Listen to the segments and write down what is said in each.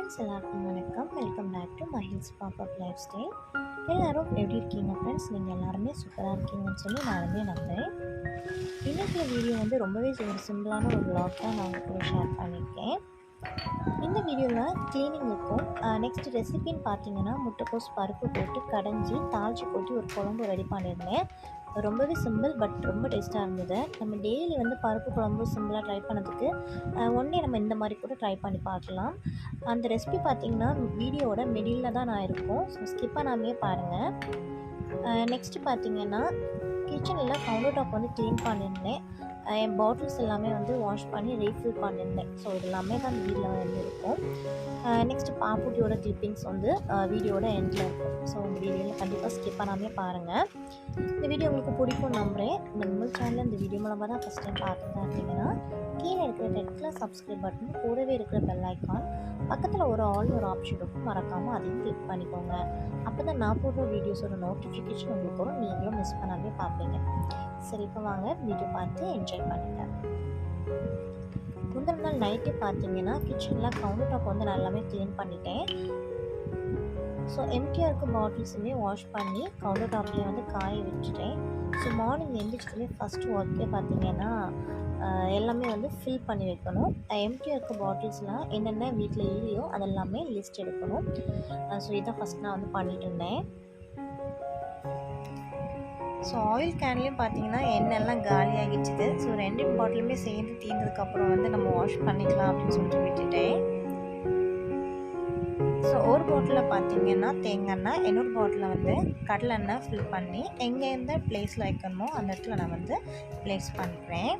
Friends எல்லாருக்கும் வணக்கம். Welcome back to Mahil's பாப்பப் லைஃப் ஸ்டைல். எல்லோரும் எப்படி இருக்கீங்க ஃப்ரெண்ட்ஸ்? நீங்கள் எல்லாருமே சூப்பராக இருக்கீங்கன்னு சொல்லி நானுமே நம்புகிறேன். இன்றைக்கி வீடியோ வந்து ரொம்பவே ஒரு சிம்பிளான ஒரு vlog தான் நான் உங்களுக்கு ஷேர் பண்ணியிருக்கேன். இந்த வீடியோவில் க்ளீனிங் இருக்கும். நெக்ஸ்ட் ரெசிபின்னு பார்த்தீங்கன்னா முட்டைக்கோஸ் பருப்பு போட்டு கடைஞ்சி தாளித்து போட்டு ஒரு குழம்பு ரெடி பண்ணியிருந்தேன். ரொம்பவே சிம்பிள் பட் ரொம்ப டேஸ்ட்டாக இருந்தது. நம்ம டெய்லி வந்து பருப்பு குழம்பு சிம்பிளாக ட்ரை பண்ணதுக்கு ஒன் டே நம்ம இந்த மாதிரி கூட ட்ரை பண்ணி பார்க்கலாம். அந்த ரெசிபி பார்த்திங்கன்னா வீடியோவோட மிடில் தான் நான் இருக்கும். ஸோ ஸ்கிப் பண்ணாமையே பாருங்கள். நெக்ஸ்ட்டு பார்த்திங்கன்னா கிச்சனில் கவுண்டர் டாப் வந்து க்ளீன் பண்ணியிருந்தேன். என் பாட்டில்ஸ் எல்லாமே வந்து வாஷ் பண்ணி ரீஃபில் பண்ணியிருந்தேன். ஸோ இது எல்லாமே தான் அந்த வீட்டில் வந்து இருக்கும். நெக்ஸ்ட்டு பாப்புட்டியோட கிளிப்பிங்ஸ் வந்து வீடியோட எண்டில் இருக்கும். ஸோ இந்த வீடியோவில் கண்டிப்பாக ஸ்கிப் பண்ணாமே பாருங்கள். இந்த வீடியோ உங்களுக்கு பிடிக்கும் நம்புகிறேன். நம்ம சேனலில் இந்த வீடியோ மூலமாக தான் ஃபஸ்ட் டைம் பார்க்குறதா இருந்தீங்கன்னா கீழே இருக்கிற ரெட் கலர் சப்ஸ்கிரைப் பட்டன் கூடவே இருக்கிற பெல் ஐக்கான் பக்கத்தில் ஒரு ஆல் ஒரு ஆப்ஷன் இருக்கும், மறக்காமல் அதையும் கிளிக் பண்ணிக்கோங்க. அப்போ தான் நான் போடுற வீடியோஸோட நோட்டிஃபிகேஷன் உங்களுக்கு வரும், நீங்களும் மிஸ் பண்ணாமே பார்ப்பீங்க. சரி, இப்போ வாங்க வீடியோ பார்த்து என்ஜாய் பண்ணுங்கள். முந்தின நாள் நைட்டே பார்த்தீங்கன்னா கிச்சனில் கவுண்டர் டாப் வந்து நல்லாவே க்ளீன் பண்ணிட்டேன். ஸோ எம்டியாக இருக்க பாட்டில்ஸுமே வாஷ் பண்ணி கவுண்டர் டாப்லேயே வந்து காய வச்சுட்டேன். ஸோ மார்னிங் எழுந்திரிச்சதுலேயே ஃபஸ்ட்டு ஒர்க்கே பார்த்தீங்கன்னா எல்லாமே வந்து ஃபில் பண்ணி வைக்கணும். எம்டியாக இருக்க பாட்டில்ஸ்லாம் என்னென்ன வீட்டில் இல்லையோ அதெல்லாமே லிஸ்ட் எடுக்கணும். ஸோ இதான் ஃபஸ்ட் நான் வந்து பண்ணிட்டு இருந்தேன். ஸோ ஆயில் கேன்லேயும் பார்த்தீங்கன்னா எண்ணெய்லாம் காலி ஆகிடுச்சுது. ஸோ 2 பாட்டிலுமே சேர்ந்து தீர்ந்ததுக்கப்புறம் வந்து நம்ம வாஷ் பண்ணிக்கலாம் அப்படின்னு சொல்லிட்டு விட்டுட்டேன். ஸோ ஒரு பாட்டிலில் பார்த்தீங்கன்னா தேங்காய் எண்ணெய், இன்னொரு பாட்டிலில் வந்து கடலை எண்ணெய் ஃபில் பண்ணி எங்கே எந்த பிளேஸில் வைக்கணுமோ அந்த இடத்துல நான் வந்து ப்ளேஸ் பண்ணுறேன்.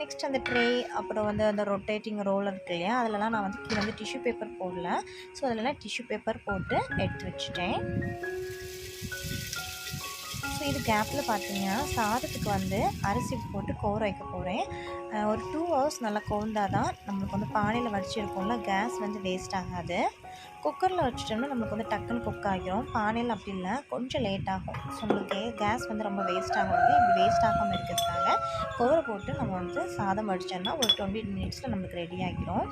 நெக்ஸ்ட் அந்த ட்ரே, அப்புறம் வந்து அந்த ரொட்டேட்டிங் ரோலர் இருக்கு இல்லையா, அதிலலாம் நான் வந்து கீழே வந்து டிஷ்யூ பேப்பர் போடல. ஸோ அதிலலாம் டிஷ்யூ பேப்பர் போட்டு எடுத்து வச்சுட்டேன். ஸோ இது கேப்பில் பார்த்தீங்கன்னா சாதத்துக்கு வந்து அரிசி போட்டு கோர வைக்க போகிறேன். ஒரு 2 hours நல்லா கோர்ந்தால் தான் நம்மளுக்கு வந்து பானையில் வடிச்சிருக்கோம்ல, கேஸ் வந்து வேஸ்ட் ஆகாது. குக்கரில் வச்சுட்டோம்னா நம்மளுக்கு வந்து டக்குன்னு குக் ஆகிரும். பானையில் அப்படி இல்லை, கொஞ்சம் லேட் ஆகும். ஸோ நம்மளுக்கு கேஸ் வந்து ரொம்ப வேஸ்ட் ஆகும். இப்படி வேஸ்ட் ஆகாமல் இருக்கிறதுக்காக கோர போட்டு நம்ம வந்து சாதம் வடிச்சோம்னா ஒரு 20 minutes நம்மளுக்கு ரெடி ஆகிரும்.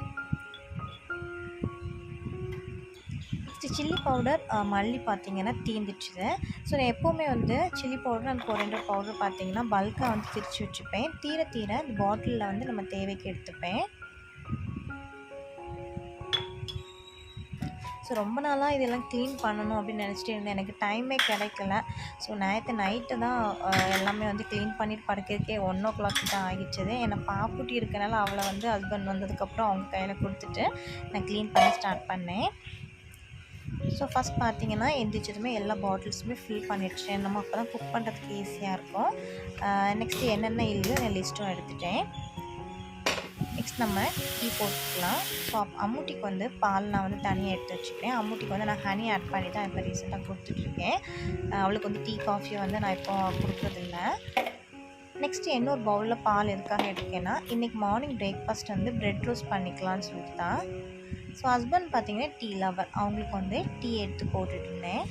சில்லி பவுடர், மல்லி பார்த்திங்கன்னா தீந்துடுச்சுது. ஸோ நான் எப்போவுமே வந்து chilli powder and coriander powder பார்த்திங்கன்னா பல்காக வந்து திரித்து வச்சுப்பேன். தீர இந்த பாட்டிலில் வந்து நம்ம தேவைக்கு எடுத்துப்பேன். ஸோ ரொம்ப நாளாக இதெல்லாம் க்ளீன் பண்ணணும் அப்படின்னு நினச்சிட்டு இருந்தேன். எனக்கு டைமே கிடைக்கல. ஸோ நேற்று நைட்டு தான் எல்லாமே வந்து க்ளீன் பண்ணிட்டு படுக்கிறதுக்கே 1 o'clock தான் ஆகிடுச்சுது. என்னை பாப்புட்டி இருக்கனால அவளை வந்து ஹஸ்பண்ட் வந்ததுக்கப்புறம் அவங்க கையில் கொடுத்துட்டு நான் க்ளீன் பண்ண ஸ்டார்ட் பண்ணேன். ஸோ ஃபஸ்ட் பார்த்தீங்கன்னா எந்திரிச்சதுமே எல்லா பாட்டில்ஸுமே ஃபில் பண்ணிடுச்சு. நம்ம அப்போ தான் குக் பண்ணுறதுக்கு ஈஸியாக இருக்கும். நெக்ஸ்ட்டு என்னென்ன இல்லையோ நான் லிஸ்ட்டும் எடுத்துட்டேன். நெக்ஸ்ட் நம்ம டீ போட்டுக்கலாம். ஸோ அம்முட்டிக்கு வந்து பால் நான் வந்து தனியாக எடுத்து வச்சுக்கிறேன். அம்முட்டிக்கு வந்து நான் ஹனி ஆட் பண்ணி தான் இப்போ ரீசெண்டாக கொடுத்துட்ருக்கேன். அவளுக்கு வந்து டீ காஃபியை வந்து நான் இப்போ கொடுக்குறதில்ல. நெக்ஸ்ட்டு இன்னொரு பவுலில் பால் எதுக்காக எடுக்கேன்னா இன்றைக்கி மார்னிங் பிரேக்ஃபாஸ்ட் வந்து ப்ரெட் ரோஸ்ட் பண்ணிக்கலான்னு சொல்லிட்டு தான். ஸோ ஹஸ்பண்ட் பார்த்தீங்கன்னா டீ லவர், அவங்களுக்கு வந்து டீ எடுத்து போட்டுட்டு இருந்தேன்.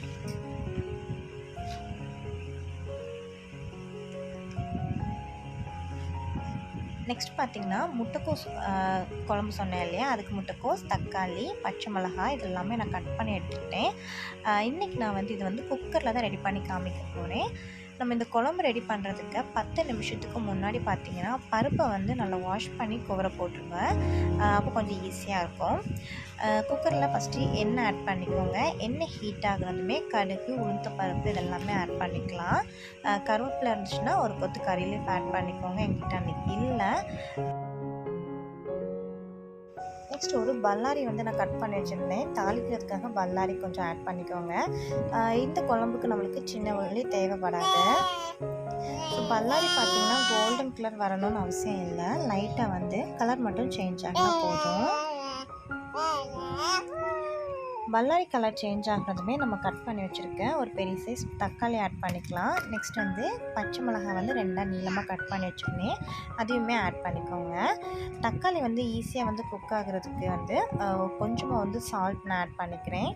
நெக்ஸ்ட் பார்த்திங்கன்னா முட்டைக்கோஸ் குழம்பு சொன்னேன் இல்லையா, அதுக்கு முட்டைக்கோஸ், தக்காளி, பச்சை மிளகாய் இது எல்லாமே நான் கட் பண்ணி எடுத்துக்கிட்டேன். இன்றைக்கி நான் வந்து இது வந்து குக்கரில் தான் ரெடி பண்ணி காமிக்க போகிறேன். நம்ம இந்த குழம்பு ரெடி பண்ணுறதுக்கு 10 நிமிஷத்துக்கு முன்னாடி பார்த்திங்கன்னா பருப்பை வந்து நல்லா வாஷ் பண்ணி குவர போட்டுருங்க. அப்போ கொஞ்சம் ஈஸியாக இருக்கும். குக்கரில் ஃபஸ்ட்டு எண்ணெய் ஆட் பண்ணிக்கோங்க. எண்ணெய் ஹீட் ஆகுறதுமே கடுகு, உளுந்த பருப்பு இதெல்லாமே ஆட் பண்ணிக்கலாம். கருவேப்பிலை இருந்துச்சுன்னா ஒரு கொத்து கறி லீஃப் ஆட் பண்ணிக்கோங்க. என்கிட்ட அன்றைக்கி இல்லை. நெக்ஸ்ட் ஒரு பல்லாரி வந்து நான் கட் பண்ணி வச்சுருந்தேன். தாளிக்கிறதுக்காக பல்லாரி கொஞ்சம் ஆட் பண்ணிக்கோங்க. இந்த குழம்புக்கு நம்மளுக்கு சின்ன உள்ளி தேவைப்படாது. ஸோ பல்லாரி பார்த்திங்கன்னா கோல்டன் கலர் வரணும்னு அவசியம் இல்லை, லைட்டாக வந்து கலர் மட்டும் சேஞ்ச் ஆனால் போதும். பல்லாரி கலர் சேஞ்ச் ஆகிறதுமே நம்ம கட் பண்ணி வச்சுருக்கேன் ஒரு பெரிய சைஸ் தக்காளி ஆட் பண்ணிக்கலாம். நெக்ஸ்ட் வந்து பச்சை மிளகாய் வந்து 2 நீளமாக கட் பண்ணி வச்சுருந்தேன், அதையுமே ஆட் பண்ணிக்கோங்க. தக்காளி வந்து ஈஸியாக வந்து குக் ஆகிறதுக்கு வந்து கொஞ்சமாக வந்து சால்ட் நான் ஆட் பண்ணிக்கிறேன்.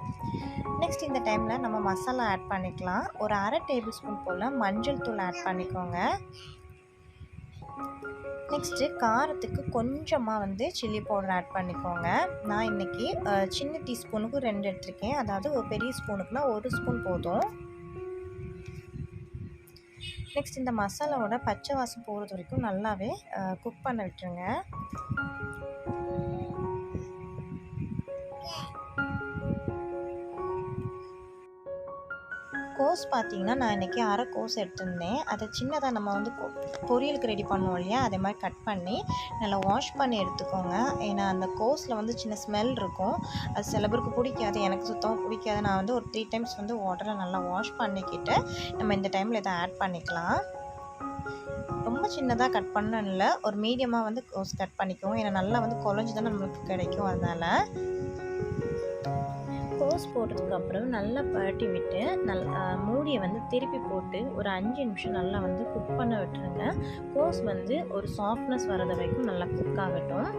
நெக்ஸ்ட் இந்த டைமில் நம்ம மசாலா ஆட் பண்ணிக்கலாம். ஒரு 1/2 டேபிள் ஸ்பூன் போல் மஞ்சள் தூள் ஆட் பண்ணிக்கோங்க. நெக்ஸ்ட்டு காரத்துக்கு கொஞ்சமாக வந்து சில்லி பவுடர் ஆட் பண்ணிக்கோங்க. நான் இன்றைக்கி சின்ன டீஸ்பூனுக்கு 2 எடுத்திருக்கேன். அதாவது ஒரு பெரிய ஸ்பூனுக்குனா 1 ஸ்பூன் போதும். நெக்ஸ்ட் இந்த மசாலாவோட பச்சை வாசம் போகிறது வரைக்கும் நல்லாவே குக் பண்ண விட்டுருங்க. கோஸ் பார்த்திங்கன்னா நான் இன்றைக்கி அரை கோஸ் எடுத்திருந்தேன். அதை சின்னதாக நம்ம வந்து பொரியலுக்கு ரெடி பண்ணுவோம் இல்லையா, அதே மாதிரி கட் பண்ணி நல்லா வாஷ் பண்ணி எடுத்துக்கோங்க. ஏன்னா அந்த கோஸில் வந்து சின்ன ஸ்மெல் இருக்கும். அது சில பேருக்கு பிடிக்காது, எனக்கு சுத்தமாக பிடிக்காது. நான் வந்து ஒரு 3 டைம்ஸ் வந்து வாட்டரில் நல்லா வாஷ் பண்ணிக்கிட்டு நம்ம இந்த டைமில் இதை ஆட் பண்ணிக்கலாம். ரொம்ப சின்னதாக கட் பண்ணணும் இல்லை, ஒரு மீடியமாக வந்து கோஸ் கட் பண்ணிக்குவோம். ஏன்னா நல்லா வந்து குழஞ்சி தானே நம்மளுக்கு கிடைக்கும். அதனால் கோஸ் போட்டதுக்கப்புறம் நல்லா பரட்டி விட்டு மூடியை வந்து திருப்பி போட்டு ஒரு 5 நிமிஷம் நல்லா வந்து குக் பண்ண விட்டுருங்க. கோஸ் வந்து ஒரு சாஃப்ட்னஸ் வரது வரைக்கும் நல்லா குக் ஆகட்டும்.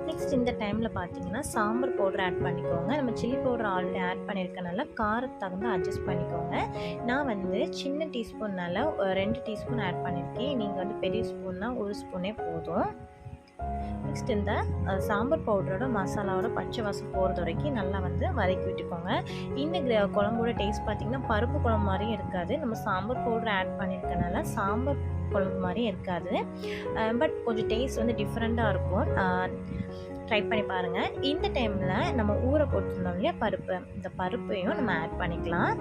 நெக்ஸ்ட் இந்த டைமில் பார்த்தீங்கன்னா சாம்பார் பவுடர் ஆட் பண்ணிக்கோங்க. நம்ம சில்லி பவுடர் ஆல்ரெடி ஆட் பண்ணியிருக்கனால காரத்தை தகுந்து அட்ஜஸ்ட் பண்ணிக்கோங்க. நான் வந்து சின்ன டீஸ்பூன்னால் 2 டீஸ்பூன் ஆட் பண்ணியிருக்கேன். நீங்கள் வந்து பெரிய ஸ்பூன்னா 1 ஸ்பூனே போதும். நெக்ஸ்ட் இந்த சாம்பார் பவுடரோட மசாலாவோட பச்சை வாசம் போகிறது வரைக்கும் நல்லா வந்து வதக்கி விட்டுக்கோங்க. இந்த குழம்போட டேஸ்ட் பார்த்திங்கன்னா பருப்பு குழம்பு மாதிரியும் இருக்காது. நம்ம சாம்பார் பவுடர் ஆட் பண்ணியிருக்கனால சாம்பார் குழம்பு மாதிரியும் இருக்காது. பட் கொஞ்சம் டேஸ்ட் வந்து டிஃப்ரெண்ட்டாக இருக்கும். ட்ரை பண்ணி பாருங்கள். இந்த டைமில் நம்ம ஊற போட்டிருந்தோம் இல்லையா பருப்பு, இந்த பருப்பையும் நம்ம ஆட் பண்ணிக்கலாம்.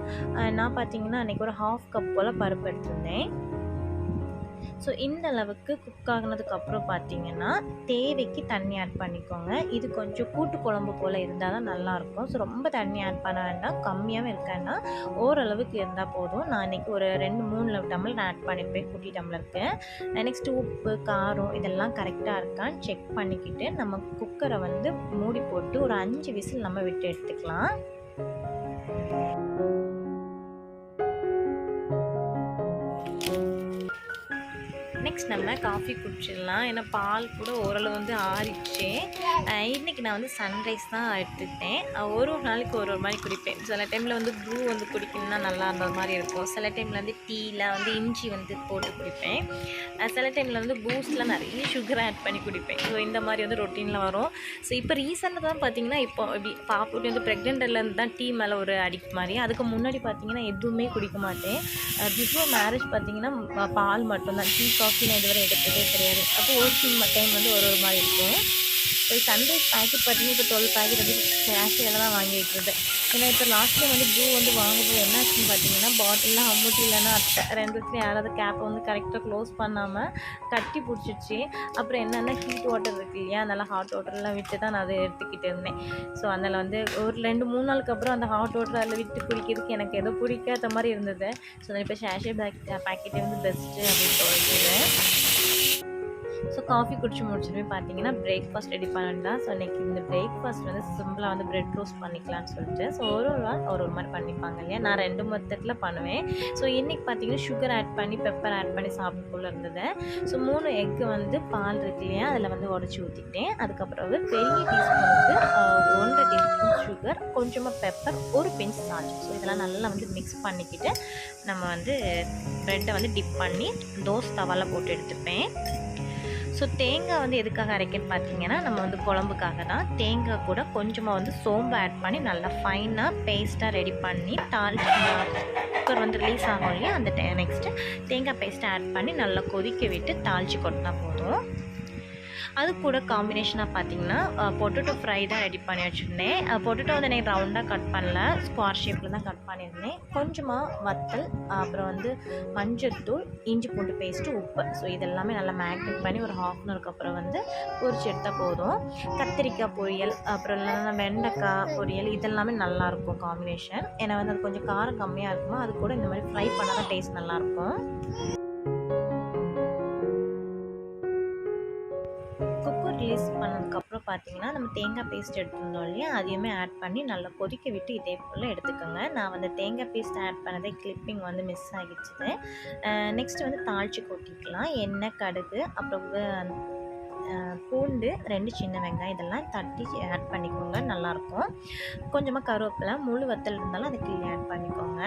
நான் பார்த்திங்கன்னா அன்றைக்கி ஒரு 1/2 கப் போல் பருப்பு எடுத்திருந்தேன். ஸோ இந்த அளவுக்கு குக் ஆகினதுக்கப்புறம் பார்த்திங்கன்னா தேவைக்கு தண்ணி ஆட் பண்ணிக்கோங்க. இது கொஞ்சம் கூட்டு குழம்பு போல் இருந்தால் தான் நல்லாயிருக்கும். ஸோ ரொம்ப தண்ணி ஆட் பண்ண வேண்டாம், கம்மியாகவும் இருக்கான்னா ஓரளவுக்கு இருந்தால் போதும். நான் இன்றைக்கி ஒரு 2-3 டம்ளர் ஆட் பண்ணியிருப்பேன் குட்டி டம்ளருக்கு. நெக்ஸ்ட்டு உப்பு காரம் இதெல்லாம் கரெக்டாக இருக்கான்னு செக் பண்ணிக்கிட்டு நம்ம குக்கரை வந்து மூடி போட்டு ஒரு 5 விசில் நம்ம விட்டு எடுத்துக்கலாம். நெக்ஸ்ட் நம்ம காஃபி குடிச்சிடலாம். ஏன்னா பால் கூட ஓரளவு வந்து ஆறிடுச்சு. இன்றைக்கி நான் வந்து சன்ரைஸ் தான் எடுத்துக்கிட்டேன். ஒரு நாளைக்கு ஒரு மாதிரி குடிப்பேன். சில டைமில் வந்து ப்ரூ வந்து குடிக்கணும்னா நல்லா இருந்த மாதிரி இருக்கும். சில டைமில் வந்து டீயில் வந்து இஞ்சி வந்து போட்டு குடிப்பேன். சில டைமில் வந்து பூஸ்டில் நிறைய சுகர் ஆட் பண்ணி குடிப்பேன். ஸோ இந்த மாதிரி வந்து ரொட்டீனில் வரும். ஸோ இப்போ ரீசெண்டாக தான் பார்த்திங்கன்னா இப்போ இப்படி பாப்புட்டி வந்து ப்ரெக்னென்ட்லேருந்து தான் டீ மேலே ஒரு அடிக்ட் மாதிரி. அதுக்கு முன்னாடி பார்த்திங்கன்னா எதுவுமே குடிக்க மாட்டேன். பிஃபோர் மேரேஜ் பார்த்திங்கன்னா பால் மட்டும்தான், டீ காஃபி நான் இதுவரை எடுத்ததே கிடையாது. அப்போ ஒரு டைம் வந்து ஒரு மாதிரி இருக்கும். ஸோ சன்ரைஸ் பேக்கெட் பார்த்திங்கன்னா இப்போ 12 பேக்கெட் வந்து கேஷியில் தான் வாங்கி வைக்கிறது. ஏன்னா இப்போ லாஸ்ட் டைம் வந்து ப்ளூ வந்து வாங்கும்போது என்ன ஆச்சுன்னு பார்த்தீங்கன்னா பாட்டிலாம் அம்முட்டி இல்லைன்னா அத்தை 2 யாராவது கேப்பை வந்து கரெக்டாக க்ளோஸ் பண்ணாமல் கட்டி பிடிச்சிடுச்சு. அப்புறம் என்னென்னா ஹீட் வாட்டர் இருக்குது இல்லையா, அதனால் ஹாட் வாட்டர்லாம் விட்டு தான் நான் அதை எடுத்துக்கிட்டு இருந்தேன். ஸோ அதனால் வந்து ஒரு 2-3 நாளுக்கு அப்புறம் அந்த ஹாட் வாட்டர் அதில் விட்டு குடிக்கிறதுக்கு எனக்கு ஏதோ பிடிக்காத மாதிரி இருந்தது. ஸோ நான் இப்போ ஷேஷே பேக்கெட்டே வந்து பெஸ்ட்டு அப்படின்னு சொல்லிட்டு. ஸோ காஃபி குடிச்சு முடிச்சுட்டு பார்த்தீங்கன்னா பிரேக்ஃபாஸ்ட் ரெடி பண்ணலாம். ஸோ இன்றைக்கி இந்த பிரேக்ஃபாஸ்ட் வந்து சிம்பிளாக வந்து பிரெட் ரோஸ்ட் பண்ணிக்கலாம்னு சொல்லிட்டு ஸோ ஒரு நாள் ஒரு மாதிரி பண்ணிப்பாங்க இல்லையா, நான் 2 மெத்தடில் பண்ணுவேன். ஸோ இன்றைக்கி பார்த்தீங்கன்னா சுகர் ஆட் பண்ணி பெப்பர் ஆட் பண்ணி சாப்பிடக்குள்ள இருந்தது. ஸோ 3 எக்கு வந்து பால் இருக்கு இல்லையா அதில் வந்து உடச்சி ஊற்றிக்கிட்டேன். அதுக்கப்புறம் வந்து பெரிய டீஸ்பூனுக்கு 1.5 டீஸ்பூன் சுகர், கொஞ்சமாக பெப்பர், ஒரு பிஞ்ச் சால்ட். ஸோ இதெல்லாம் நல்லா வந்து மிக்ஸ் பண்ணிக்கிட்டு நம்ம வந்து ப்ரெட்டை வந்து டிப் பண்ணி தோசை தவாவில் போட்டு எடுத்துப்பேன். ஸோ தேங்காய் வந்து எதுக்காக அரைக்கன்னு பார்த்தீங்கன்னா நம்ம வந்து குழம்புக்காக தான். தேங்காய் கூட கொஞ்சமாக வந்து சோம்பு ஆட் பண்ணி நல்லா ஃபைனாக பேஸ்ட்டாக ரெடி பண்ணி குக்கர் வந்து ரிலீஸ் ஆகும் இல்லையா, அந்த நெக்ஸ்ட்டு தேங்காய் பேஸ்ட்டை ஆட் பண்ணி நல்லா கொதிக்க விட்டு தாளித்து கொட்டினா போதும். அது கூட காம்பினேஷனாக பார்த்தீங்கன்னா பொட்டேட்டோ ஃப்ரை தான் ரெடி பண்ணி வச்சுருந்தேன். பொட்டேட்டோ வந்து எனக்கு ரவுண்டாக கட் பண்ணல, ஸ்கொயர் ஷேப்பில் தான் கட் பண்ணியிருந்தேன். கொஞ்சமாக வத்தல், அப்புறம் வந்து மஞ்சள்தூள், இஞ்சி பூண்டு பேஸ்ட்டு, உப்பு. ஸோ இதெல்லாமே நல்லா மேக்னேட் பண்ணி ஒரு 1/2 அன் ஹவருக்கு அப்புறம் வந்து பொரிச்சு எடுத்தால் போதும். கத்திரிக்காய் பொரியல், அப்புறம் இல்லைன்னா வெண்டைக்காய் பொரியல், இதெல்லாமே நல்லாயிருக்கும் காம்பினேஷன். ஏன்னா வந்து அது கொஞ்சம் காரம் கம்மியாக இருக்குமா, அது கூட இந்த மாதிரி ஃப்ரை பண்ணால் தான் டேஸ்ட் நல்லாயிருக்கும். ரிலீஸ் பண்ணதுக்கப்புறம் பார்த்தீங்கன்னா நம்ம தேங்காய் பேஸ்ட் எடுத்துருந்தோம் இல்லையா, அதையுமே ஆட் பண்ணி நல்லா கொதிக்க விட்டு இதே போல் எடுத்துக்கோங்க. நான் வந்து தேங்காய் பேஸ்ட் ஆட் பண்ணதே கிளிப்பிங் வந்து மிஸ் ஆகிடுச்சுது. நெக்ஸ்ட் வந்து தாளித்து கொட்டிக்கலாம். எண்ணெய், கடுகு, அப்புறம் பூண்டு 2 சின்ன வெங்காயம் இதெல்லாம் தட்டி ஆட் பண்ணிக்கோங்க, நல்லாயிருக்கும். கொஞ்சமாக கருவேப்பிலை, முழு வத்தல் இருந்தாலும் அது கிள்ளி ஆட் பண்ணிக்கோங்க.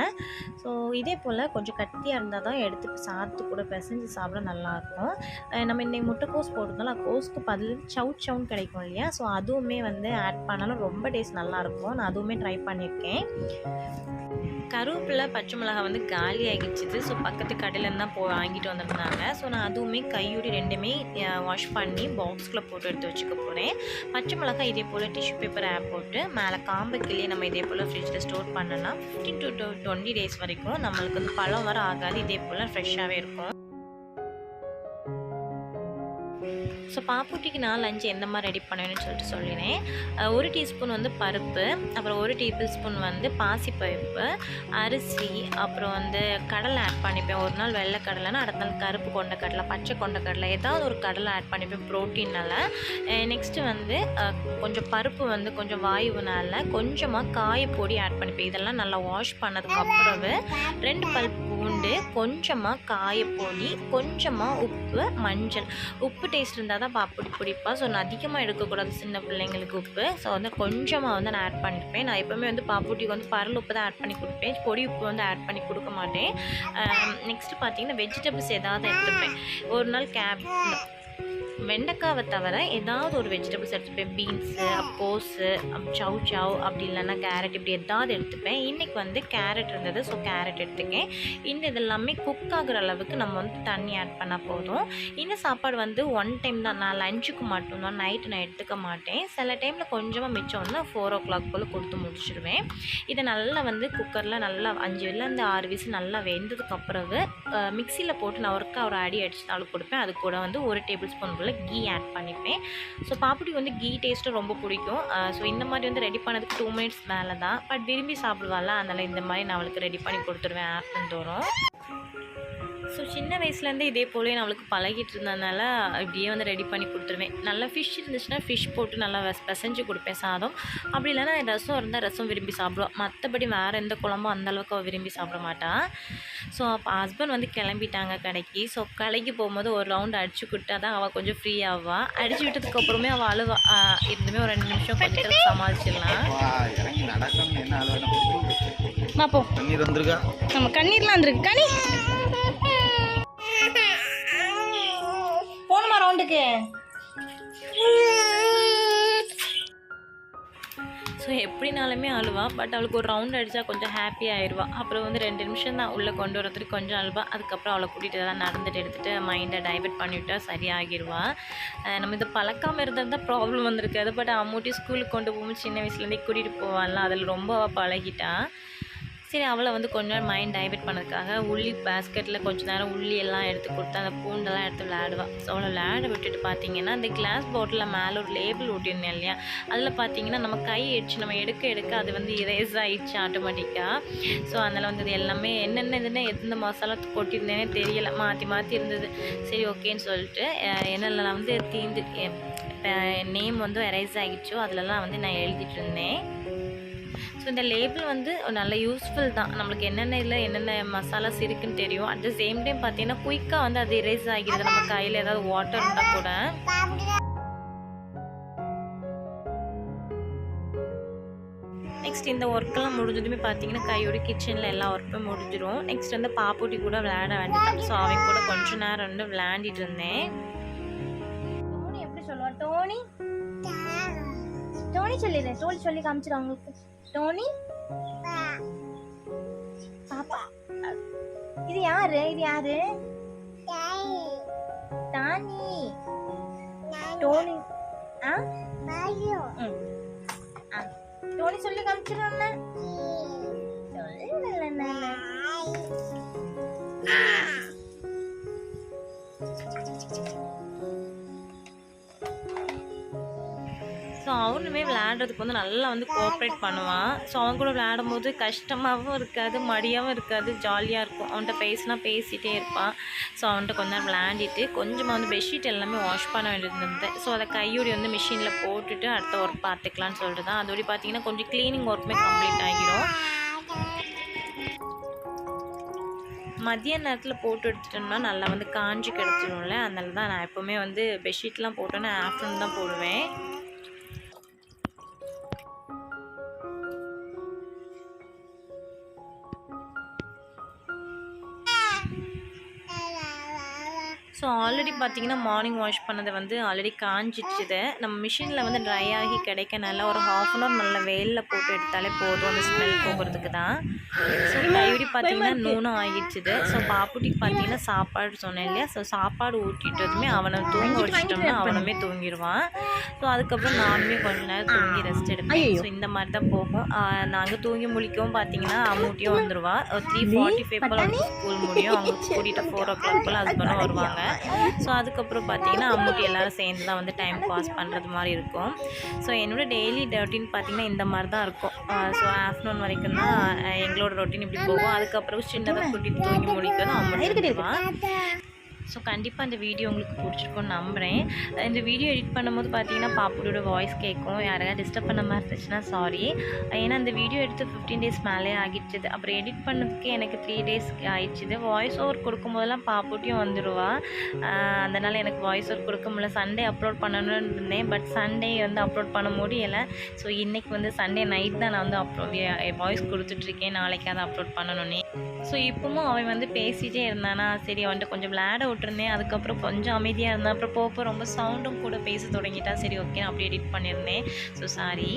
ஸோ இதே போல் கொஞ்சம் கட்டியாக இருந்தால் தான் எடுத்து சாதத்து கூட பிசைஞ்சு சாப்பிட நல்லாயிருக்கும். நம்ம இன்றைக்கி முட்டைக்கோஸ் போட்டிருந்தாலும் கோஸுக்கு பதில் சவுன்னு கிடைக்கும் இல்லையா, ஸோ அதுவுமே வந்து ஆட் பண்ணாலும் ரொம்ப டேஸ்ட் நல்லாயிருக்கும். நான் அதுவுமே ட்ரை பண்ணியிருக்கேன். கருவேப்பிலை, பச்சை மிளகாய் வந்து காலி ஆகிடுச்சிது. ஸோ பக்கத்து கடையிலேருந்து தான் வாங்கிட்டு வந்திருந்தாங்க. ஸோ நான் அதுவுமே கையோடி 2மே வாஷ் பண்ணி பாக்ஸ்குள்ளே போட்டு எடுத்து வச்சுக்க போகிறேன். பச்சை மிளகாய் இதே போல் டிஷ்யூ பேப்பர் போட்டு மேலே காம்பு கிள்ளி நம்ம இதே போல் ஃப்ரிட்ஜில் ஸ்டோர் பண்ணோன்னா 15 to 20 days வரைக்கும் நம்மளுக்கு வந்து பழம் வர ஆகாது. இதே போல் ஃப்ரெஷ்ஷாகவே இருக்கும். ஸோ பாப்புட்டிக்கு நான் லஞ்ச் எந்த மாதிரி ரெடி பண்ணுவேன்னு சொல்லிட்டு சொல்லினேன். 1 டீஸ்பூன் வந்து பருப்பு, அப்புறம் 1 டேபிள் ஸ்பூன் வந்து பாசிப்பருப்பு, அரிசி, அப்புறம் வந்து கடலை ஆட் பண்ணிப்பேன். ஒரு நாள் வெள்ளை கடலைன்னா அடுத்த நாள் கருப்பு கொண்டக்கடலை, பச்சை கொண்டக்கடலை, ஏதாவது ஒரு கடலை ஆட் பண்ணிப்பேன் ப்ரோட்டீனால். நெக்ஸ்ட்டு வந்து கொஞ்சம் பருப்பு வந்து கொஞ்சம் வாயுனால கொஞ்சமாக காயப்பொடி ஆட் பண்ணிப்பேன். இதெல்லாம் நல்லா வாஷ் பண்ணதுக்கப்புறவு 2 பல் பூண்டு, கொஞ்சமாக காயப்பொடி, கொஞ்சமாக உப்பு, மஞ்சள். உப்பு டேஸ்ட் இருந்தால் தான் பாப்புட்டி பிடிப்பா. ஸோ நான் அதிகமாக எடுக்கக்கூடாது சின்ன பிள்ளைங்களுக்கு உப்பு. ஸோ வந்து கொஞ்சமாக வந்து நான் ஆட் பண்ணிப்பேன். நான் எப்போவுமே வந்து பாப்புட்டிக்கு வந்து பரல் உப்பு தான் ஆட் பண்ணி கொடுப்பேன், பொடி உப்பு வந்து ஆட் பண்ணி கொடுக்க மாட்டேன். நெக்ஸ்ட்டு பார்த்தீங்கன்னா வெஜிடபிள்ஸ் ஏதாவது எடுத்துப்பேன். ஒரு நாள் வெண்டைக்காவை தவிர ஏதாவது ஒரு வெஜிடபிள்ஸ் எடுத்துப்பேன். பீன்ஸு, கோஸு, சவ் அப்படி இல்லைன்னா கேரட், இப்படி ஏதாவது எடுத்துப்பேன். இன்றைக்கி வந்து கேரட் இருந்தது, ஸோ கேரட் எடுத்துக்கேன். இதெல்லாமே குக் ஆகிற அளவுக்கு நம்ம வந்து தண்ணி ஆட் பண்ணால் போதும். இந்த சாப்பாடு வந்து 1 டைம் தான், நான் லஞ்சுக்கு மட்டும்தான், நைட்டு நான் எடுத்துக்க மாட்டேன். சில டைமில் கொஞ்சமாக மிச்சம் வந்து 4 o'clock போல் கொடுத்து முடிச்சிடுவேன். இதை நல்லா வந்து குக்கரில் நல்லா 5 6 விசில் நல்லா வெந்ததுக்கப்புறவு மிக்சியில் போட்டு நான் ஒரு அடி அடிச்சுனாலும் கொடுப்பேன். அது கூட வந்து 1 டேபிள் ஸ்பூன் போல் கீ ஆட் பண்ணிப்பேன். ஸோ பாப்புட்டி வந்து கீ டேஸ்ட்டு ரொம்ப பிடிக்கும். ஸோ இந்த மாதிரி வந்து ரெடி பண்ணதுக்கு 2 minutes மேலே தான், பட் விரும்பி சாப்பிடுவாள். அதனால் இந்த மாதிரி நான் அவளுக்கு ரெடி பண்ணி கொடுத்துருவேன் ஆஃப்டர்நூன் தோறும். ஸோ சின்ன வயசுலேருந்தே இதே போலே நான் அவளுக்கு பழகிட்டு இருந்ததுனால இப்படியே வந்து ரெடி பண்ணி கொடுத்துருவேன். நல்லா ஃபிஷ் இருந்துச்சுன்னா ஃபிஷ் போட்டு நல்லா பிசைஞ்சு கொடுப்பேன் சாதம். அப்படி இல்லைன்னா ரசம் இருந்தால் ரசம் விரும்பி சாப்பிடுவாள். மற்றபடி வேறு எந்த குழம்பும் அந்தளவுக்கு அவள் விரும்பி சாப்பிட மாட்டாள். ஸோ அப்போ ஹஸ்பண்ட் வந்து கிளம்பிட்டாங்க கடைக்கு. ஸோ கடைக்கு போகும்போது ஒரு ரவுண்ட் அடிச்சு விட்டா தான் அவள் கொஞ்சம் ஃப்ரீ ஆவாள். அடிச்சு விட்டதுக்கப்புறமே அவள் அழுவா. இருந்துமே ஒரு 2 நிமிஷம் கொஞ்சம் சமாளிச்சிடலாம். கண்ணீர் வந்துருக்கா? நம்ம கண்ணீர்லாம் வந்துருக்கு. கனி போணுமா ரவுண்டுக்கு? ஸோ எப்படினாலுமே அழுவா. பட் அவளுக்கு ஒரு ரவுண்ட் அடித்தா கொஞ்சம் ஹாப்பி ஆயிடுவா. அப்புறம் வந்து 2 நிமிஷம் தான் உள்ளே கொண்டு வரதுக்கு கொஞ்சம் அழுவா. அதுக்கப்புறம் அவளை கூட்டிகிட்டு தான் நடந்துட்டு எடுத்துகிட்டு மைண்டை டைவர்ட் பண்ணிவிட்டா சரியாகிடுவா. நம்ம இது பழக்காமல் இருந்தால் தான் ப்ராப்ளம் வந்திருக்காது. பட் அம்மூட்டி ஸ்கூலுக்கு கொண்டு போகும்போது சின்ன வயசுலேருந்தே கூட்டிகிட்டு போவாள்லாம், அதில் ரொம்ப பழகிட்டா. சரி, அவளை வந்து கொஞ்ச நேரம் மைண்ட் டைவர்ட் பண்ணதுக்காக உள்ளி பேஸ்கெட்டில் கொஞ்சம் நேரம் உள்ளி எல்லாம் எடுத்து கொடுத்து அந்த பூண்டெல்லாம் எடுத்து விளையாடுவாள். ஸோ அவளை விளையாட விட்டுட்டு பார்த்தீங்கன்னா அந்த கிளாஸ் பாட்டிலில் மேலே ஒரு லேபிள் ஒட்டியிருந்தேன் இல்லையா, அதில் பார்த்தீங்கன்னா நம்ம கை அடிச்சு நம்ம எடுக்க அது வந்து இரேஸ் ஆகிடுச்சு ஆட்டோமேட்டிக்காக. ஸோ அதனால் வந்து இது எல்லாமே என்னென்ன இதுன்னு எந்த மசாலா கொட்டியிருந்தேனே தெரியலை, மாற்றி இருந்தது. சரி ஓகேன்னு சொல்லிட்டு என்னெல்லாம் வந்து நேம் வந்து எரேஸ் ஆகிடுச்சோ அதிலலாம் வந்து நான் எழுதிட்டு இருந்தேன். ஸோ இந்த லேபிள் வந்து நல்ல யூஸ்ஃபுல் தான். நம்மளுக்கு என்னென்ன மசாலாஸ் இருக்குன்னு தெரியும். அட் த சேம் டைம் பார்த்தீங்கன்னா குயிக்காக வந்து அது இரேஸ் ஆகிடுது. நம்ம கையில் ஏதாவது வாட்டர் இருந்தால் கூட. நெக்ஸ்ட் இந்த ஒர்க்கெல்லாம் முடிஞ்சதுமே பார்த்தீங்கன்னா கையோட கிச்சனில் எல்லா ஒர்க்கும் முடிஞ்சிடும். நெக்ஸ்ட் வந்து பாப்புட்டி கூட விளையாட வேண்டியதான். ஸோ அவங்க கூட கொஞ்ச நேரம் வந்து விளையாண்டிட்டு இருந்தேன். டோனி எப்படி சொல்லுவா? டோனி சொல்லிடுறேன். சொல்லி காமிச்சிடும் அவங்களுக்கு. டோனி பாப்பா. இது யாரு? டானி. டோனி டோனி சொல்லி காமிச்சிடும்ல. ஸோ அவனுமே விளையாடுறதுக்கு வந்து நல்லா வந்து கோஆப்ரேட் பண்ணுவான். ஸோ அவன் கூட விளையாடும் போது கஷ்டமாகவும் இருக்காது, மடியாகவும் இருக்காது, ஜாலியாக இருக்கும். அவன்கிட்ட பேசிகிட்டே இருப்பான். ஸோ அவன்கிட்ட கொஞ்ச நேரம் விளையாண்டிட்டு கொஞ்சமாக வந்து பெட்ஷீட் எல்லாமே வாஷ் பண்ண வேண்டியது. ஸோ அதை கையோடி வந்து மிஷினில் போட்டுட்டு அடுத்த ஒர்க் பார்த்துக்கலான்னு சொல்லிட்டு தான். அதோடய பார்த்தீங்கன்னா கொஞ்சம் க்ளீனிங் ஒர்க்குமே கம்ப்ளீட் ஆகிடும். மதிய நேரத்தில் போட்டு எடுத்துட்டோம்னா நல்லா வந்து காஞ்சி கிடச்சிடும்ல, அதனால தான் நான் எப்போவுமே வந்து பெட்ஷீட்லாம் போட்டோன்னே ஆஃப்டர்நூன் தான் போடுவேன். ஸோ ஆல்ரெடி பார்த்தீங்கன்னா மார்னிங் வாஷ் பண்ணதை வந்து ஆல்ரெடி காஞ்சிடுச்சுது. நம்ம மிஷினில் வந்து ட்ரை ஆகி கிடைக்க நல்லா ஒரு 1/2 அன் ஹவர் நல்ல வெயிலில் போட்டு எடுத்தாலே போதும், அந்த ஸ்மெல் போகிறதுக்கு தான். ஸோ கைவிடி பார்த்தீங்கன்னா நூனும் ஆகிடுச்சுது. ஸோ பாப்புட்டிக்கு பார்த்தீங்கன்னா சாப்பாடு சொன்னேன் இல்லையா, ஸோ சாப்பாடு ஊட்டிட்டதுமே அவனை தூங்க வச்சுட்டோம்னா அவனுமே தூங்கிடுவான். ஸோ அதுக்கப்புறம் நானுமே கொஞ்சம் நேரம் தூங்கி ரெஸ்ட் எடுப்பேன். ஸோ இந்த மாதிரி தான் போகும். நாங்கள் தூங்கி முழிக்கவும் பார்த்தீங்கன்னா அம்மூட்டியும் வந்துடுவா. 3:45 போல் அவளுக்கு ஸ்கூல் முடியும். அவங்க கூட்டிகிட்டு 4 o'clock போல் ஹஸ்பண்டும் வருவாங்க. ஸோ அதுக்கப்புறம் பார்த்தீங்கன்னா அம்மூட்டி எல்லோரும் சேர்ந்து தான் வந்து டைம் பாஸ் பண்ணுறது மாதிரி இருக்கும். ஸோ என்னோடய டெய்லி ரொட்டீன் பார்த்திங்கன்னா இந்த மாதிரி தான் இருக்கும். ஸோ ஆஃப்டர்நூன் வரைக்கும் தான் எங்களோட ரொட்டீன் இப்படி போகும். அதுக்கப்புறம் சின்னதாக கூட்டிகிட்டு தூங்கி முடிக்கணும் அம்மூட்டி வருவான். ஸோ கண்டிப்பாக இந்த வீடியோ உங்களுக்கு பிடிச்சிருக்கும்னு நம்புகிறேன். இந்த வீடியோ எடிட் பண்ணும்போது பார்த்தீங்கன்னா பாப்புடியோட வாய்ஸ் கேட்கும். யாராவது டிஸ்டர்ப் பண்ண மாதிரி இருந்துச்சுன்னா சாரி. ஏன்னா இந்த வீடியோ எடுத்து 15 days மேலே ஆகிடுச்சுது. அப்புறம் எடிட் பண்ணதுக்கு எனக்கு 3 days ஆகிடுச்சுது. வாய்ஸ் ஓவர் கொடுக்கும்போதெல்லாம் பாப்புட்டியும் வந்துடுவா. அதனால் எனக்கு வாய்ஸ் ஓவர் கொடுக்க முடியல. சண்டே அப்லோட் பண்ணணும்னு இருந்தேன், பட் சண்டே வந்து அப்லோட் பண்ண முடியலை. ஸோ இன்றைக்கி வந்து சண்டே நைட் தான் நான் வந்து வாய்ஸ் கொடுத்துட்ருக்கேன், நாளைக்கு அதை அப்லோட் பண்ணணுன்னே. ஸோ இப்போவும் அவன் வந்து பேசிகிட்டே இருந்தானா, சரி அவன்கிட்ட கொஞ்சம் விளையாட விட்டுருந்தேன். அதுக்கப்புறம் கொஞ்சம் அமைதியாக இருந்தான். அப்புறம் போக ரொம்ப சவுண்டும் கூட பேச தொடங்கிட்டான். சரி ஓகே நான் அப்படியே எடிட் பண்ணியிருந்தேன். So sorry.